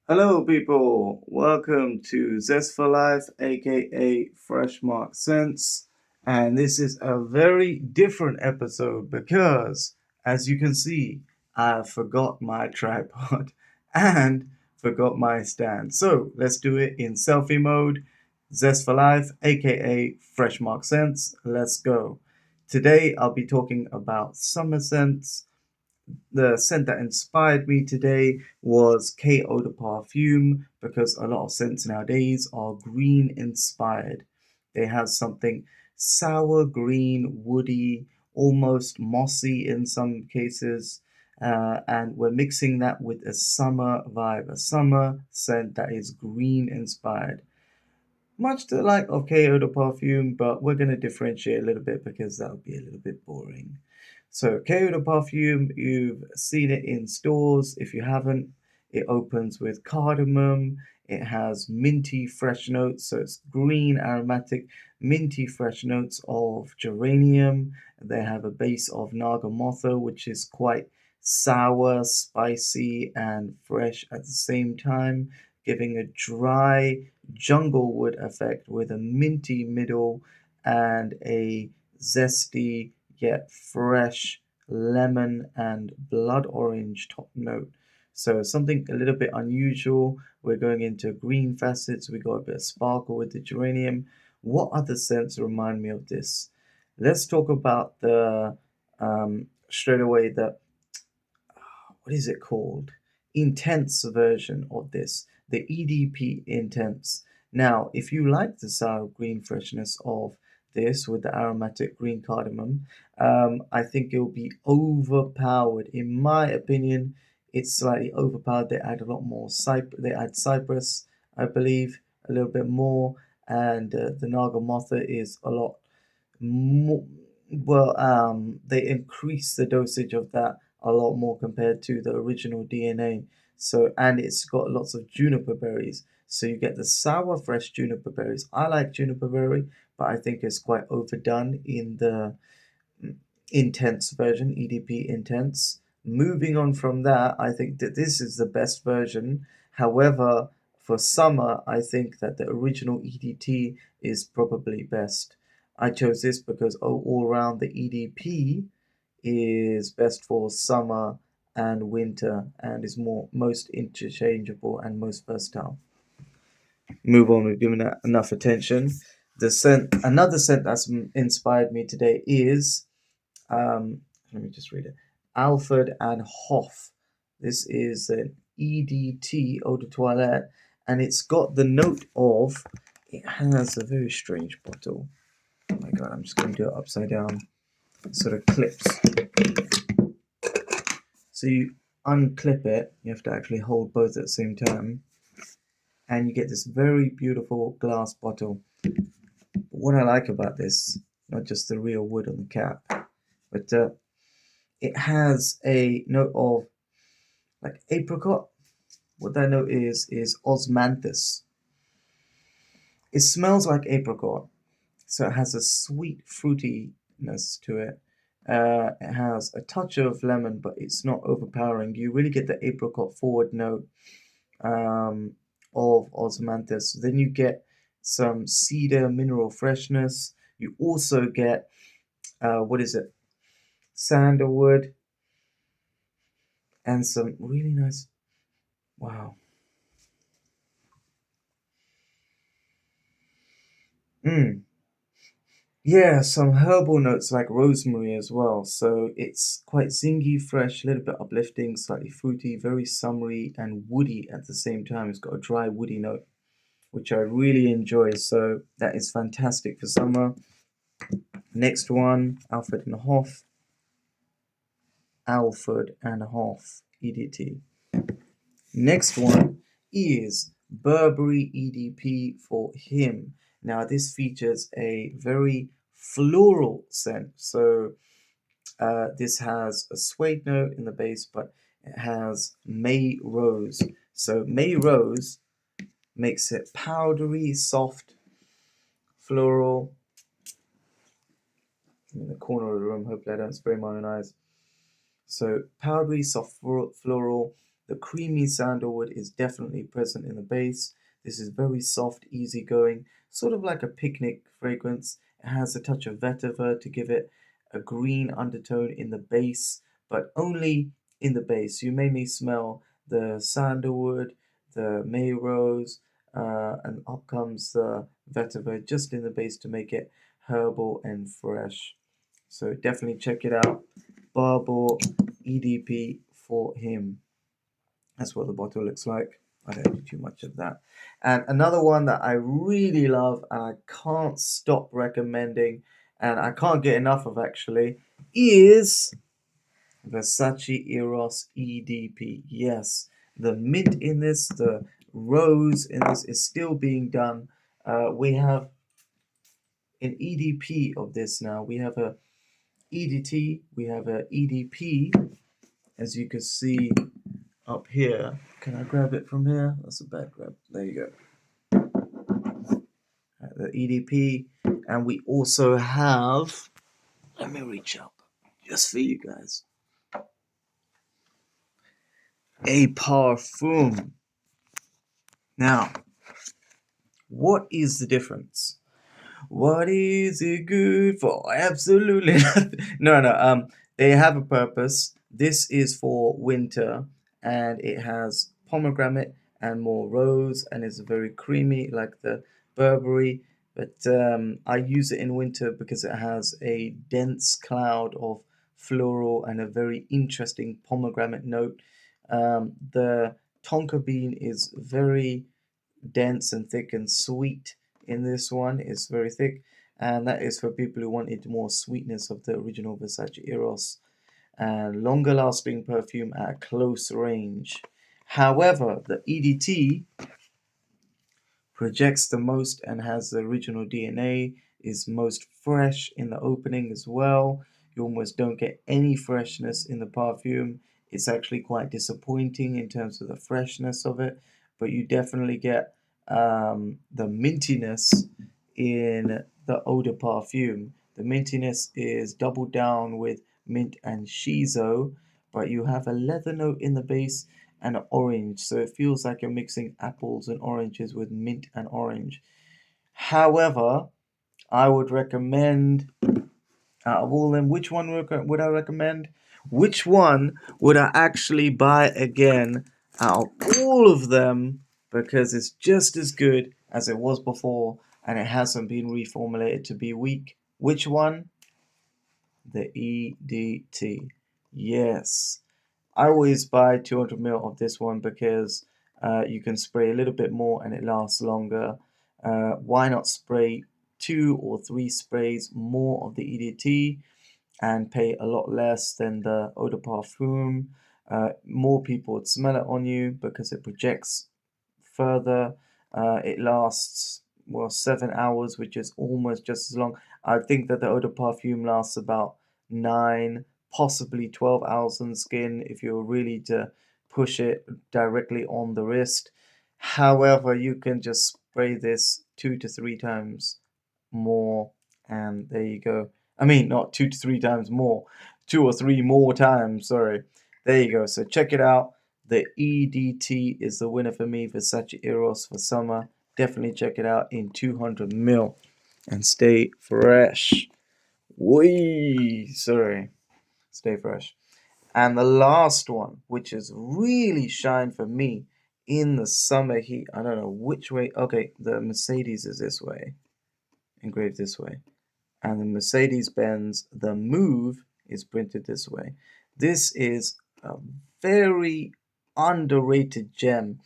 Hello, people. Welcome to Zest for Life, aka Fresh Mark Sense. And this is a very different episode because, as you can see, I forgot my tripod and forgot my stand. So let's do it in selfie mode. Zest for Life, aka Fresh Mark Sense. Let's go. Today, I'll be talking about summer scents. The scent that inspired me today was K Eau de Parfum because a lot of scents nowadays are green inspired. They have something sour green, woody, almost mossy in some cases. And we're mixing that with a summer vibe, a summer scent that is green inspired. Much to the like of K Eau de Parfum, but we're going to differentiate a little bit because that would be a little bit boring. So K Eau de Parfum, you've seen it in stores. If you haven't, it opens with cardamom. It has minty fresh notes, so it's green aromatic minty fresh notes of geranium. They have a base of nagamotho, which is quite sour, spicy, and fresh at the same time, giving a dry junglewood effect with a minty middle and a zesty yet fresh lemon and blood orange top note. So something a little bit unusual. We're going into green facets. We got a bit of sparkle with the geranium. What other scents remind me of this? Let's talk about the straight away the what is it called? Intense version of this, the EDP Intense. Now, if you like the sour green freshness of this with the aromatic green cardamom, I think it will be overpowered. In my opinion, it's slightly overpowered. They add a lot more they add cypress, I believe, a little bit more, and the Nagamotha is a lot more. Well, they increase the dosage of that a lot more compared to the original DNA. So, and it's got lots of juniper berries. So you get the sour, fresh juniper berries. I like juniper berry, but I think it's quite overdone in the intense version, EDP intense. Moving on from that, I think that this is the best version. However, for summer, I think that the original EDT is probably best. I chose this because all around the EDP is best for summer and winter and is most interchangeable and most versatile. Move on, we've given that enough attention. Another scent that's inspired me today is let me just read it. Alfred and Hoff. This is an EDT eau de toilette, and it's got the note of. It has a very strange bottle. Oh my god! I'm just going to do it upside down. It sort of clips. So you unclip it. You have to actually hold both at the same time, and you get this very beautiful glass bottle. But what I like about this, not just the real wood on the cap, but it has a note of like apricot. What that note is osmanthus. It smells like apricot, so it has a sweet fruitiness to it. It has a touch of lemon, but it's not overpowering. You really get the apricot forward note um, of osmanthus. Then you get some cedar mineral freshness. You also get what is it? Sandalwood and some really nice. Wow. Mm. Yeah, some herbal notes like rosemary as well. So it's quite zingy, fresh, a little bit uplifting, slightly fruity, very summery and woody at the same time. It's got a dry, woody note, which I really enjoy. So that is fantastic for summer. Next one, Alfred and Hoff. Alfred and Hoff, EDT. Next one is Burberry EDP for him. Now this features a very floral scent. So this has a suede note in the base, but it has May Rose. So May Rose makes it powdery, soft, floral. In the corner of the room, hopefully I don't spray my own eyes. So powdery, soft floral, The creamy sandalwood is definitely present in the base. This is very soft, easygoing, sort of like a picnic fragrance. It has a touch of vetiver to give it a green undertone in the base, but only in the base. You mainly smell the sandalwood, the May rose, and up comes the vetiver just in the base to make it herbal and fresh. So definitely check it out. Barbor EDP for him. That's what the bottle looks like. I don't do too much of that. And another one that I really love and I can't stop recommending and I can't get enough of actually is Versace Eros EDP. Yes, the mint in this, the rose in this is still being done. We have an EDP of this now. We have a EDT, we have a EDP, as you can see up here. Can I grab it from here? That's a bad grab. There you go. The EDP, and we also have. Let me reach up just for you guys. A parfum. Now, what is the difference? What is it good for? Absolutely nothing. No. They have a purpose. This is for winter, and it has pomegranate and more rose, and it's very creamy, like the Burberry. But I use it in winter because it has a dense cloud of floral and a very interesting pomegranate note. The tonka bean is very dense and thick and sweet in this one. It's very thick, and that is for people who wanted more sweetness of the original Versace Eros and longer lasting perfume at close range. However, the EDT projects the most and has the original DNA, is most fresh in the opening as well. You almost don't get any freshness in the perfume. It's actually quite disappointing in terms of the freshness of it, but you definitely get the mintiness in the eau de parfum. The mintiness is doubled down with mint and shiso, but you have a leather note in the base and an orange, so it feels like you're mixing apples and oranges with mint and orange. However, I would recommend, out of all them, which one would I recommend? Which one would I actually buy again out of all of them, because it's just as good as it was before and it hasn't been reformulated to be weak? Which one? The EDT. Yes. I always buy 200 ml of this one because you can spray a little bit more and it lasts longer. Why not spray 2 or 3 sprays more of the EDT and pay a lot less than the eau de parfum? More people would smell it on you because it projects further. It lasts, well, 7 hours, which is almost just as long. I think that the eau de parfum lasts about 9, possibly 12 hours on the skin if you're really to push it directly on the wrist. However, you can just spray this 2 to 3 times more, and there you go. I mean, not 2 to 3 times more, 2 or 3 more times, sorry. There you go. So check it out. The EDT is the winner for me. Versace Eros for summer. Definitely check it out in 200 ml and stay fresh. Wee, sorry. Stay fresh. And the last one, which has really shined for me in the summer heat. I don't know which way. Okay, the Mercedes is this way, engraved this way. And the Mercedes-Benz, the Move, is printed this way. This is a very underrated gem.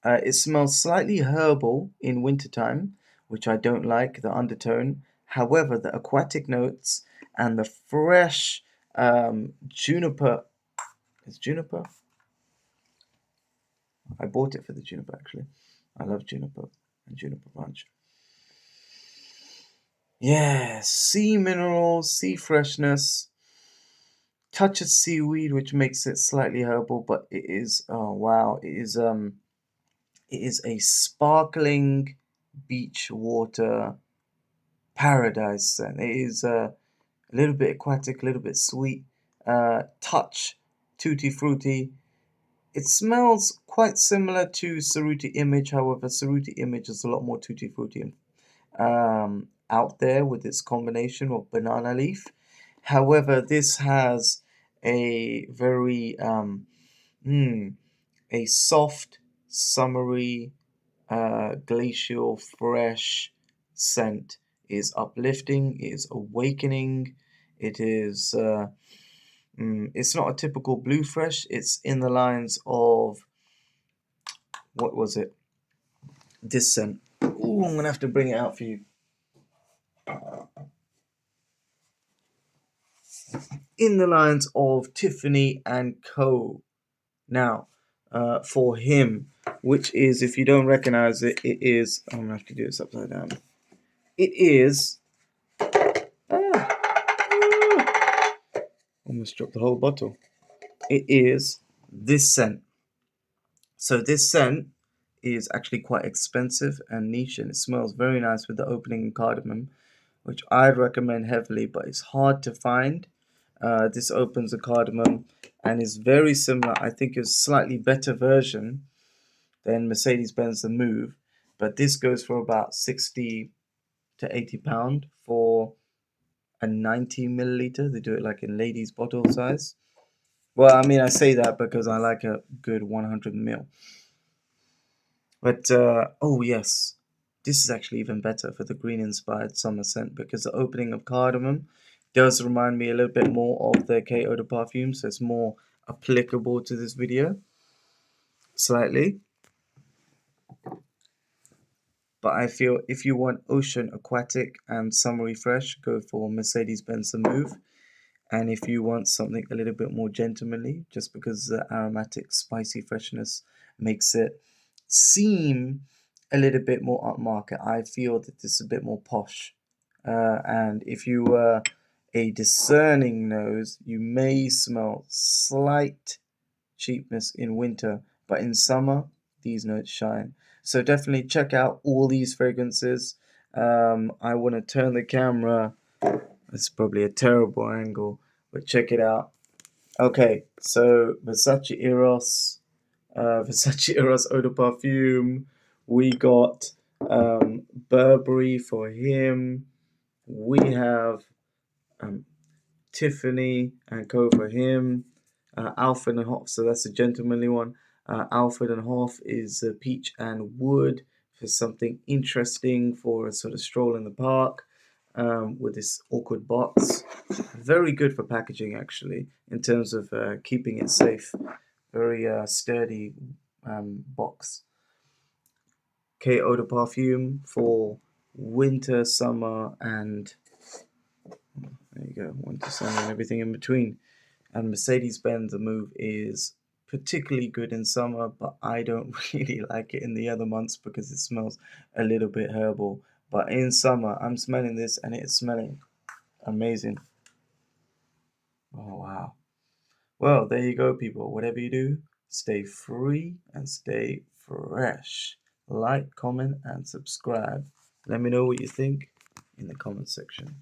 It smells slightly herbal in wintertime, which I don't like, the undertone. However, the aquatic notes and the fresh juniper. Is juniper? I bought it for the juniper actually. I love juniper and juniper punch. Yeah, sea minerals, sea freshness, touch of seaweed, which makes it slightly herbal, but it is, oh wow, it is a sparkling beach water paradise scent. It is a little bit aquatic, a little bit sweet, touch tutti frutti, It smells quite similar to Cerruti Image. However, Cerruti Image is a lot more tutti frutti out there with its combination of banana leaf. However, this has a very a soft, summery, glacial, fresh scent. Is uplifting, is awakening. It is. It's not a typical blue fresh. It's in the lines of what was it? This scent. Ooh, I'm gonna have to bring it out for you. In the lines of Tiffany and Co. Now, for him, which is, if you don't recognize it, it is. I'm gonna have to do this upside down. It is. Almost dropped the whole bottle. It is this scent. So this scent is actually quite expensive and niche, and it smells very nice with the opening cardamom, which I'd recommend heavily, but it's hard to find. This opens a cardamom and is very similar. I think it's a slightly better version than Mercedes-Benz The Move, but this goes for about 60 to 80 pound for a 90 milliliter. They do it like in ladies bottle size. Well, I mean, I say that because I like a good 100 ml. But, oh yes, this is actually even better for the green-inspired summer scent because the opening of cardamom does remind me a little bit more of the K Eau de Parfum, so it's more applicable to this video, slightly. But I feel if you want ocean, aquatic, and summery fresh, go for Mercedes-Benz The Move. And if you want something a little bit more gentlemanly, just because the aromatic, spicy freshness makes it seem a little bit more upmarket, I feel that this is a bit more posh. And if you were a discerning nose, you may smell slight cheapness in winter, but in summer, these notes shine. So definitely check out all these fragrances. I want to turn the camera. It's probably a terrible angle, but check it out. Okay, so Versace Eros Eau de Parfum. We got Burberry for him. We have Tiffany and Co for him. Alfred and Hoff, so that's a gentlemanly one. Alfred and Hoff is peach and wood for something interesting for a sort of stroll in the park with this awkward box. Very good for packaging, actually, in terms of keeping it safe. Very sturdy box. K Eau de Parfum for winter, summer, and there you go, winter, summer, and everything in between. And Mercedes-Benz The Move is particularly good in summer, but I don't really like it in the other months because it smells a little bit herbal. But in summer, I'm smelling this and it's smelling amazing. Oh, wow. Well, there you go, people. Whatever you do, stay free and stay fresh. Like, comment, and subscribe. Let me know what you think in the comment section.